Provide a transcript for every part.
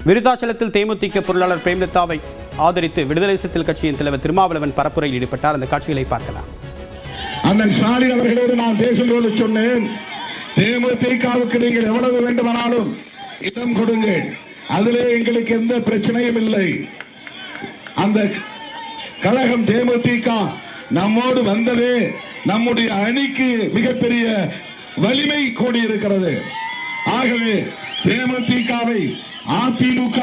விருத்தாச்சலத்தில் தேமுதிக பொருளாளர் பிரேமலதாவை ஆதரித்து விடுதலை சிறுத்தைகள் கட்சியின் தலைவர் திருமாவளவன் பரப்புரையில் ஈடுபட்டார். அந்த காட்சிகளை பார்க்கலாம். அண்ணன் ஸ்டாலின் அவர்களோடு நான் பேசும்போது சொன்னேன், தேமுதிகவுக்கு நீங்கள் எவ்வளவு வேண்டுமானாலும் இடம் கொடுங்கள், அதிலே எங்களுக்கு எந்த பிரச்சனையும் இல்லை. அந்த கழகம் தேமுதிக நம்மோடு வந்ததே நம்முடைய அணிக்கு மிகப்பெரிய வலிமை கூடியிருக்கிறது. ஆகவே தேமுதிகவை அதிமுக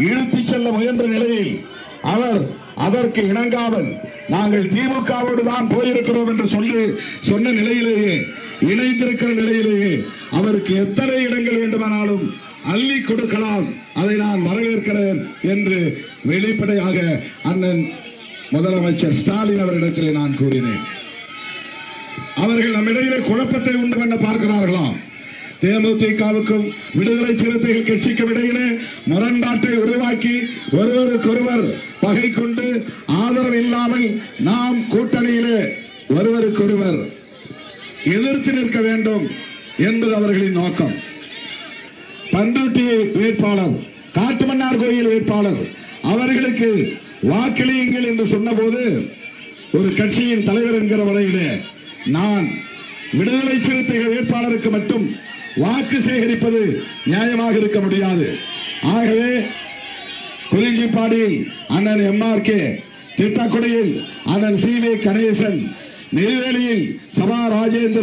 இழுத்துச் செல்ல முயன்ற நிலையில் அவர் அதற்கு இணங்காமல் நாங்கள் திமுகவோடு தான் போயிருக்கிறோம் என்று சொன்ன நிலையிலேயே, இணைந்திருக்கிற நிலையிலேயே அவருக்கு எத்தனை இடங்கள் வேண்டுமானாலும் அள்ளி கொடுக்கலாம், அதை நான் வரவேற்கிறேன் என்று வெளிப்படையாக அண்ணன் முதலமைச்சர் ஸ்டாலின் அவரிடத்திலே நான் கூறினேன். அவர்கள் நம்மிடையிலே குழப்பத்தை உண்டு பண்ண பார்க்கிறார்களாம். தேமுதிகவுக்கும் விடுதலை சிறுத்தைகள் கட்சிக்கும் இடையிலே முரண்பாட்டை உருவாக்கி ஒருவருக்கொருவர் பகை கொண்டு ஆதரவு இல்லாமல் நாம் கூட்டணியிலே ஒருவருக்கொருவர் எதிர்த்து நிற்க வேண்டும் என்பது அவர்களின் நோக்கம். பண்ருட்டி வேட்பாளர், காட்டுமன்னார் கோயில் வேட்பாளர் அவர்களுக்கு வாக்களியுங்கள் என்று சொன்னபோது ஒரு கட்சியின் தலைவர் என்கிற வரையிலே நான் விடுதலை சிறுத்தைகள் வேட்பாளருக்கு மட்டும் வாக்கு சேகரிப்பது நியாயமாக இருக்க முடியாது. ஆகவே குறிஞ்சிப்பாடியில் அண்ணன் MRK, திட்டக்குடியில் அண்ணன் CV கணேசன், நெய்வேலியில் சபா ராஜேந்திரன்